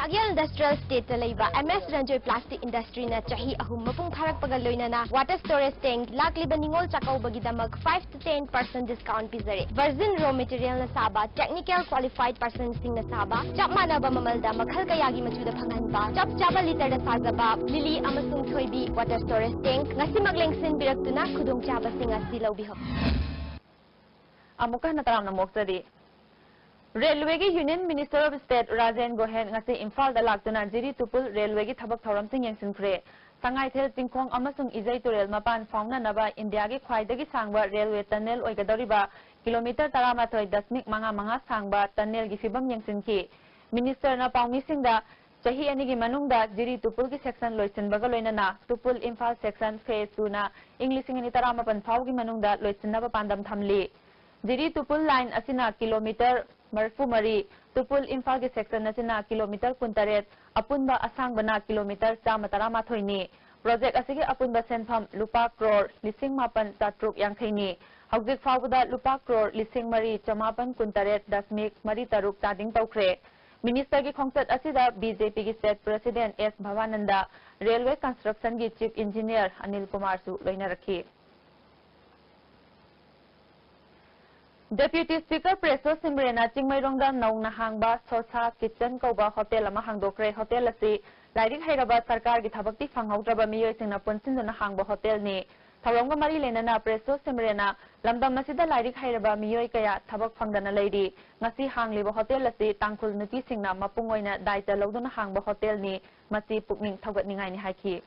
Tagyal Industrial State Laiba MS Ranjoy Plastic Industry na chahi ahum mapung pharak pagal loinana water storage tank lakliba ningol chakau bagi damak 5 to 10% discount pizare virgin raw material na saba technical qualified person sing na saba chap manaba mamal da makhal kayagi machu da phanganba chap chaba liter da sajaba lily amasung thoibi water storage tank ngasi maglengsin biraktuna khudong chaba singa silobi ho amuka na taram na moksari Railway ki Union Minister of State Rajen Gohen ngasi Imphal da laktuna jiri tupul railway ki thabak thoram sing yengsinkhre sangai thel tingkhong amasung ijai turel mapan fauna naba India ki khwaidagi sangba railway tunnel oigadoriba kilometer 13.5 sangba tunnel gi fibam yengsinki Minister na paumi singda chahi ani gi manungda jiri tupul ki section loisin baga loinana tupul Imphal section phase 2 na English ingani 18 phau gi manungda loisin naba pandam thamli jiri tupul line asina kilometer Marfu Mari, Tupul Imphal ki section asina kilometer 18, apunba asang bana kilometer 130 ni. Project asigi apunba senpham lupa crore lising mapan tatruk yang khaini. Hauzik fawda lupa crore lising mari chamapan kuntaret dasmik mari taruk tading tawkre. Minister ki khongsat asida BJP ki state president S Bhavananda, railway construction ki chief engineer Anil Kumar su loina rakhi. Deputy Speaker Preso Simrena Chingmairongda Naungna Hangba Sosa Kitchen Koba Hotel ama hangdokre hotel asi Lairik Hairaba Sarkar ki thabakti fanghautraba miyoi singna punsinduna hangba hotel ni Tharonga mari lenana Preso Simrena lamdam masida Lairik Hairaba miyoi kaya thabak phangdana leidi ngasi hangliba hotel asi tangkhul nupi singna mapungoina daita loduna hangba hotel ni masi pukning thawgatningai ni haiki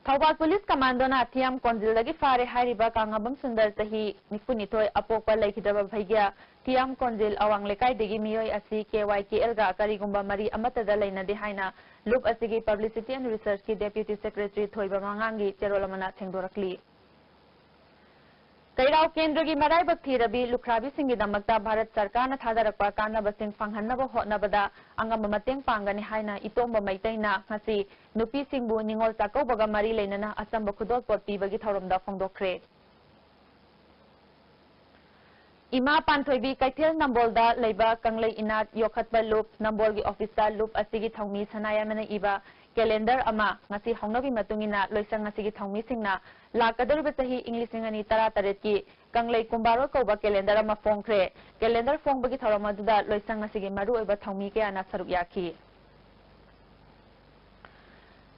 Thawbal Police Commando na Thiam Konjil lagi fare hariba kangabam sundar sahi nifunitoi apokpa laikidaba bhaigya Thiam Konjil awang lekai degi miyoi asi KYKL ga karigumba mari amatada lainade haina loop asigi Publicity and Research ki Deputy Secretary Thoiba Mangangi cherolamana thengdorakli Kairao Kendra ki maraibak thirabi lukhrabi singi damakta Bharat Sarkar na thadarakpa kanaba sing phanghannaba hotnabada angamba mateng pangani haina itomba maitaina ngasi nupi singbu ningol chakaubaga mari leinana achamba khudol pot pibagi thoromda phongdokre Ima Panthoibi Kaithel Nambolda leiba Kanglei Inat Yokhatba Loop Nambolgi Officer Loop asigi thongmi sanayamana iba calendar ama ngasi hongnabi matungina loisang ngasigi thongmi singna lakadariba chahi English ingani 13 ki Kanglei Kumbaro koba calendar ama phongkhre calendar phongbagi thoramaduda loisang ngasigi maru oiba thongmi ke ana saruk yakhi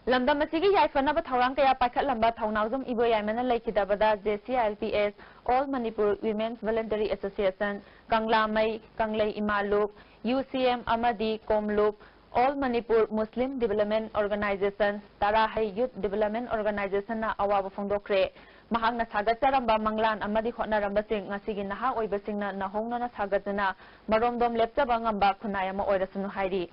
Lamdam asigi yaifanaba thorang kaya paikhat lamba thongnawjum ibo yaimana laikidabada JCILPS All Manipur Women's Voluntary Association Kangla Mai Kanglei Imalup UCM Amadi Komlup All Manipur Muslim Development Organization Tarahai Youth Development Organization na awaba phongdokre mahakna sagatjaramba manglan amadi hotnaramba sing ngasigi naha oiba singna nahongna na sagatuna maromdom lepchaba ngamba khunayama oirasunu hairi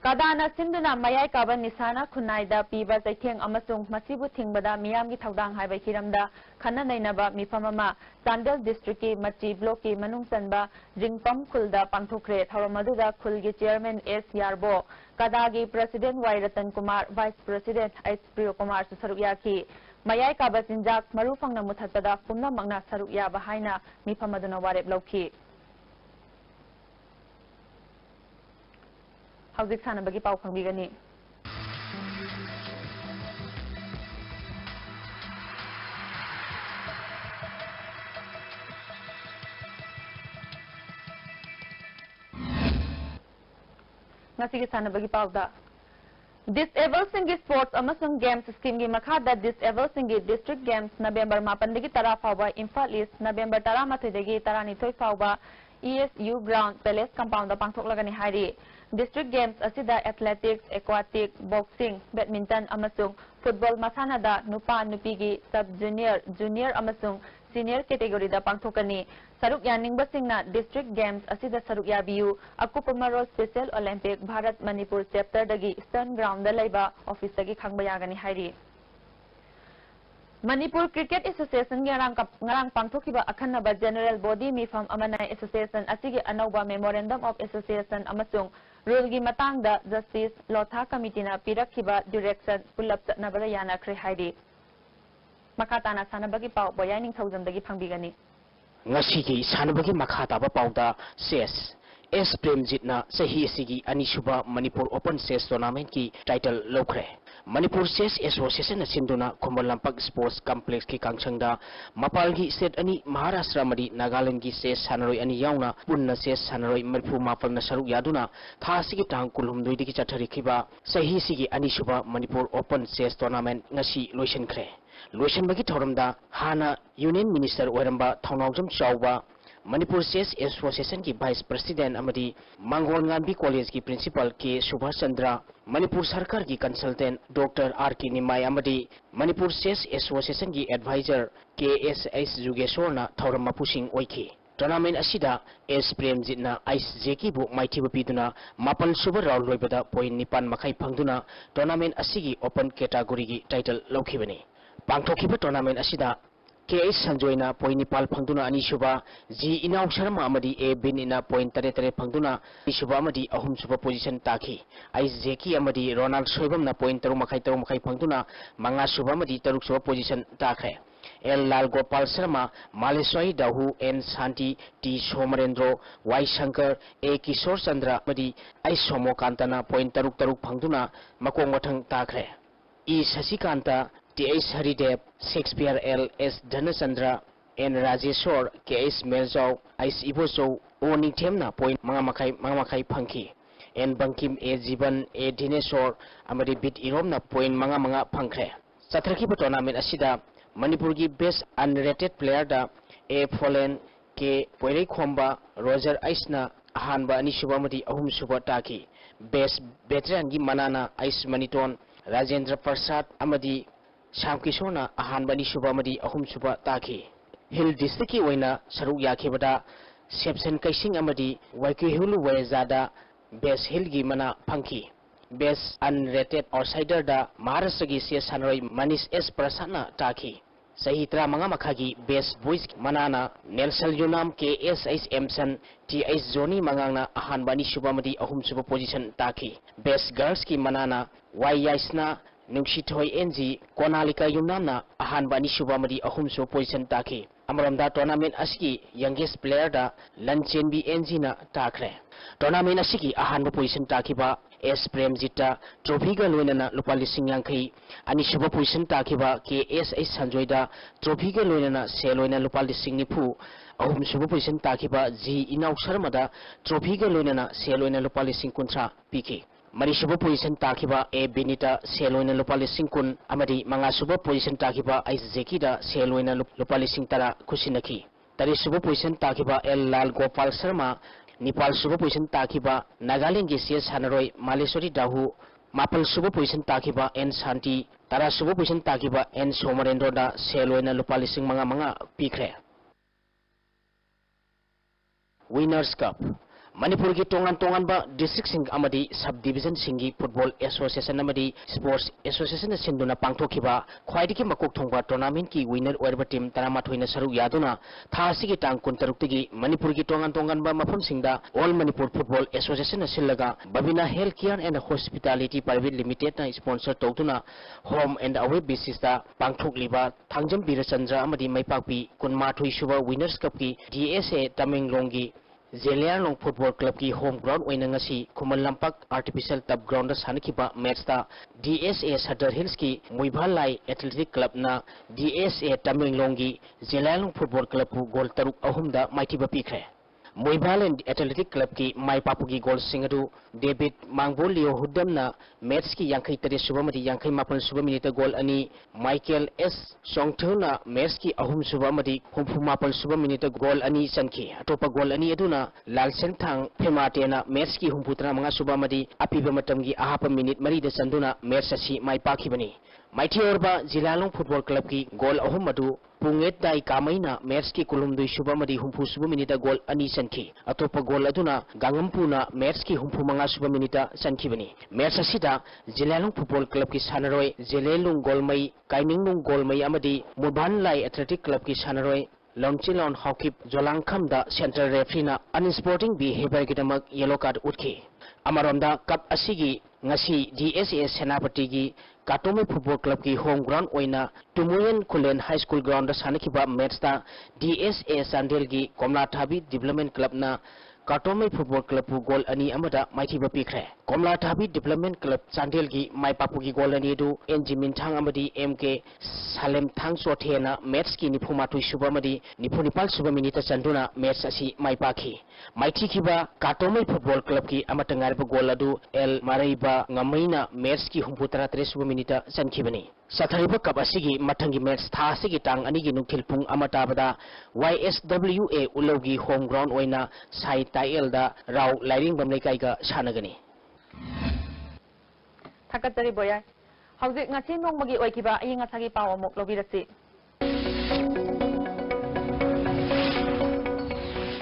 Kadana Sinduna Mayai Kaba Nisana Kunaida Piba Zaitheng Amasung Masibu Thingbada Miyamgi Thaudang Haiba Hiramda Khana Nainaba Mifamama Chandel District ki Machi Block ki Manung Sanba Jingpam Khulda Pangthokre Thaumaduda Khulgi Chairman S Yarbo Kadagi President Y Ratan Kumar Vice President S Priyo Kumar Saruk Yaki Mayai Kaba Sinjak Marufangna Muthatada Pumna Magna Saruk Yaba Haina Mifamaduna Warep Lauki Hauzik sana bagi pau pangbigani. Ngasigi sana bagi pau da. Disabled Singi Sports amasung Games Scheme gi makhada Disabled Singi District Games November 8 dagi tara fawba Imphal East November 13 dagi 12 fawba ESU Ground Palace Compound da pangthok lagani hari. District Games asida athletics, aquatic, boxing, badminton amasung football masanada nupa nupigi sub junior, junior amasung senior category da pangthokani saruk yaningba singna District Games asida saruk yabiu akupamaro Special Olympic Bharat Manipur chapter dagi Eastern Ground da laiba office dagi khangba yagani hairi Manipur Cricket Association ngarang pangthokiba akhanaba General Body mifam amanai Association asigi anauba Memorandum of Association amasung rule gi matangda Justice Lotha Committee na pirakhiba direction pulap chatnabara yana khre haidi makatana sanabagi pau boyaning thaujam dagi phangbigani ngasi gi sanabagi makhata ba pauda ses S Premjitna sahi sigi anisuba Manipur Open Chess Tournament ki title lokre. Manipur Chess Association na sinduna Khumol Lampak Sports Complex ki kangchangda mapal gi state ani Maharashtra madi Nagaland gi chess sanaroi ani yauna punna chess sanaroi marfu mapal na saruk yaduna tha sigi tang kulhum doi digi chathari khiba sahi sigi anisuba Manipur Open Chess Tournament ngasi loisan khre. Loisan bagi thoramda hana Union Minister oiramba Thaunaujam Chauba Manipur Chess Association की Vice President अमदी Mangol Gandhi college की Principal के सुभाष चंद्र मणिपुर सरकार की Consultant Dr. R.K. Nimai अमदी Manipur Chess Association की Advisor K.S.S. Jugeshwar ना थौरम मपुसिंग ओइखी tournament असिदा S प्रेमजितना आईएसजे की बु माइथिबु पिदुना मापन सुबर राउंड लोइबदा पॉइंट निपान मखाई फंगदुना टूर्नामेंट असिगी ओपन कैटेगरी की टाइटल लौखिबनी पांगथोखिबा टूर्नामेंट असिदा KS Sanjoyna point Nipal Pangduna Anishuba, G Inau Sharma Amadi A Binina point Tare Pangduna, Ishuba Amadi Ahum Super Position Taki, Ais Zeki Amadi Ronald Shobam na point Tarumakai Pangduna, Manga Subamadi Taruk Super Position Take. El Lal Gopal Sharma, Maleswai Dahu N Santi T Somarendro, Y Shankar A Kishore Sandra Madi, Ais Somo Kantana point Taruk Pangduna, Makongwatang Take. E Sasikanta T.S. Haridev, Shakespeare L. S. Dhanachandra, N. Rajeshwar, K.S. Melzau, Ice Iboso, O. Ningthemna, Point Mangamakay Punky, N. Bankim A. Jiban, A. Dineshwar, Amadi Bit Iromna, Point Manga Pankre. Satrakiba tournament Asida, Manipurgi Best Unrated Player da, A. Fallen, K. Poirei Khomba, Roger Aisna, Ahanba Anishubamadi Ahum Subataki, Best Veteran Gi Manana, Ice Maniton, Rajendra Prasad, Amadi Sham Kishona Ahanbani Subamadi Ahum Suba Taki Hill District Wena Saruk Yakibada Sepsen Kaising Amadi Waikihulu Wezada Best Hilgi Mana Punky Best Unrated Outsider da Maharasagi Sanroy Manis S Prasana Taki Sahitra Mangamakagi Best Voice Manana Nelson Yunam K.S.H. Emson T.H. Zoni Mangana Ahanbani Subamadi Ahum Suba Position Taki Best Girls Ki Manana Y Yaisna Nungshitoy NG Konalika Yunamna Ahanba Nishubamadi Ahumso Position Taki Amaramda tournament Aski youngest player da Lanchenbi NG na Takre Tournament Asiki Ahanba Position Takiba S Premjita Trophy ga loinana lupa lising yangkai Anishuba Position Takiba KSS Sanjoyda Trophy ga loinana seloina lupa lising nipu Ahum Suba Position Takiba G Inau Sharmada Trophy ga loinana seloina lupa lising kuntra PK Marishuba Position Takiba A Benita Seloina Lupali Sinkun Amadi Mangasuba Position Takiba Ais Zekida Seloina Lupali Singtara Kusinaki Tarisuba Position Takiba El Lal Gopal Sharma Nepal Suba Position Takiba Nagaland Gesias Hanaroi Maleswari Dahu Mapal Suba Position Takiba N Santi Tara Suba Position Takiba N Somarendro da Seloina Lupali Sing Manga Pikre Winners Cup Manipur ki tongan ba district sing amadi subdivision singi football association amadi sports association na sinduna pangthokiba khwaidiki makok thongba tournament ki winner oirba team taramathoi na saruk yaduna thasi ki tang 13 tigi Manipur ki tongan ba mafam singda all Manipur football association na sillaga Babina Healthcare and Hospitality Private Limited na sponsor tawtuna home and away basis da pangthokliba Thangjam Birachandra amadi maipakpi kunmathoi suba winners cup ki DSA Tamenglongi Zelianglong Football Club ki home ground oinangasi Khumol Lampak Artificial Turf Ground da sanakiba match da DSA Sadar Hills ki Muibhalai Athletic Club na DSA Tamenglong gi Zelianglong Football Club pu goal 3-3 da maithiba pikre Muibhalai Athletic Club ki maipapugi goal singadu David Mangbolio Hudam na match ki 53 subamadi 54 subaminita goal ani Michael S Songtheu na match ki 3 subamadi 34 subaminita goal ani sanki atopa goal ani aduna Lalsen Thang Phemate na match ki 35 subamadi apiba matamgi ahapa minute mari da sanduna match asi maipakibani Maithiorba Zilalong Football Club ki goal ahumadu Punget dai kamaina match ki kulumdui subamadi 30 minita goal ani sanki atopa goal aduna Gangampuna match ki 35 subaminita sankibani match asida Zilalong Football Club ki sanaroi Zelelung Golmai Kaininglung Golmai amadi Mubhanlai Athletic Club ki sanaroi Longchilon Hawkip Jolangkham da center referee na unsporting behavior kidamak yellow card utki Amaronda cup asigi ngasi DSA Senapati gi Katome Football Club ki home ground oina Tumuyen Kulen High School ground da sanakiba match da DSA Sandel gi Komla Thabi Development Club na Kartomai Football Club goal ani amada maithiba pikre. Komla Thabi Development Club Chandel gi maipapugi goal ani du Enjimin Thang amadi MK Salem Thang Sothena match ki nifuma tui suba amadi nipunipal suba minita chanduna match asi maipakhi. Maithikiba Kartomai Football Club ki amatangarba goal adu El Maraiba ngamaina match ki humputara 3 suba minita chankhibani. Sathariba cup asigi mathangi match tha asigi tang ani gi nukthil pung amatabada YSWA Ulogi home ground oina Sai Tail da Rao Liring Bamlai kai ga sanagani. Thakatari boya. Hauzik ngasi nongmagi oikiba aying asagi paw amok lobirasi.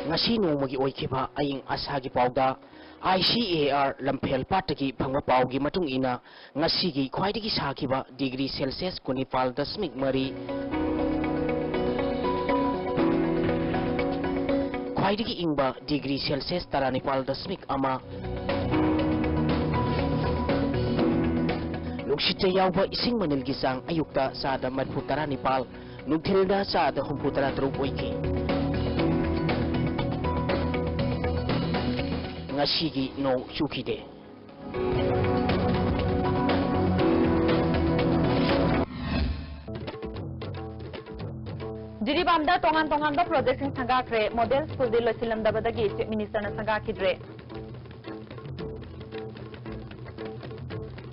Ngasi nongmagi oikiba aying asagi pawda ICAR Lampel Pataki Pangma Paugi Matung ina Ngasigi Kwaidiki Sakiba degree Celsius Kunipal Dasmik Mari Kwaidiki Ingba degree Celsius Taranipal Dasmik Ama Nuksita Yauba Ising Manil Gisang Ayukta Sada Madputara Nipal Nuktilda Sada Humputara Trupoiki Ngashigi no Shukide. Jiribamda tongan da project sing sangakre model school de losilam dabadagi chief minister na sangakidre.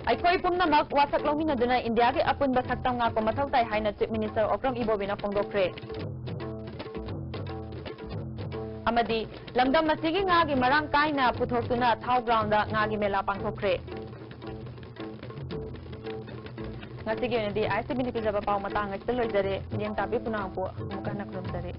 Aikoi pumnamak wasak lomina duna India ge apun basaktam nga ko mathau tai haina chief minister Okram Ibobina pongdokre. Amadi lamdam masigi nga gi marang kaina puthokuna thau ground da nga gi mela pangthokre. Ngasigi ne di ICB ni pijaba paw matang ngai tloy jare yen tabi punang po mukana krum dare.